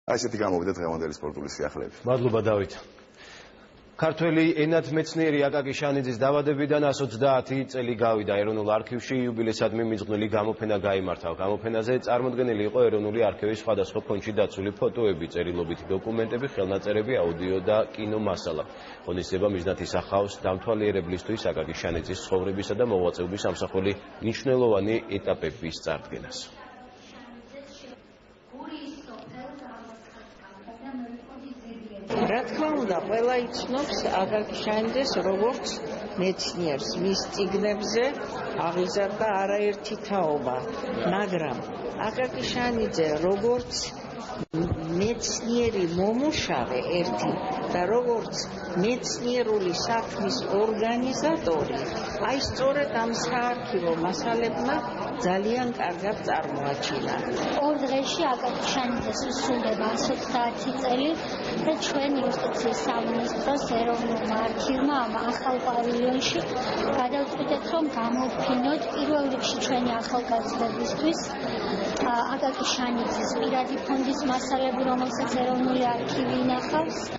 აი ესეთი გამოვიდა დღევანდელი სპორტული სიახლეები. მადლობა დავით. ქართველი ენათმეცნიერი აკაკი შანიძის დაბადებიდან 130 წელი გავიდა ეროვნულ არქივში იუბილესადმი მიძღვნილი გამოფენა გაიმართა. გამოფენაზე წარმოდგენილი იყო ეროვნული არქივის სხვადასხვა ფონდში დაცული ფოტოები, წერილობითი დოკუმენტები, ხელნაწერები, აუდიო და კინო მასალა. ღონისძიება მიზნად ისახავს დამთვალიერებლისთვის აკაკი შანიძის ცხოვრებისა და მოღვაწეობის ამსახველი მნიშვნელოვანი ეტაპების წარდგენას. რა თქმა უნდა, ყველა იცნობს აკაკი შანიძეს როგორც მეცნიერს. მის წიგნებზე აღიზარდა არაერთი თაობა, მაგრამ აკაკი შანიძე როგორც მეცნიერი მომუშავე ერთი და როგორც მეცნიერული საქმის ორგანიზატორი, აი სწორედ ამ საარქივო მასალებმა ძალიან კარგად წარმოაჩინა. ორ დღეში აკაკი შანიძეს უსრულდება 130 წელი და ჩვენ იუსტიციის სამინისტროს ეროვნულმა არქივმა ამ ახალ პავილიონში გადავწყვიტეთ, რომ გამოვფინოთ პირველ რიგში ჩვენი ახალგაზრდებისთვის აკაკი შანიძის პირადი ფონდის მასალები, რომელსაც ეროვნული არქივი ინახავს.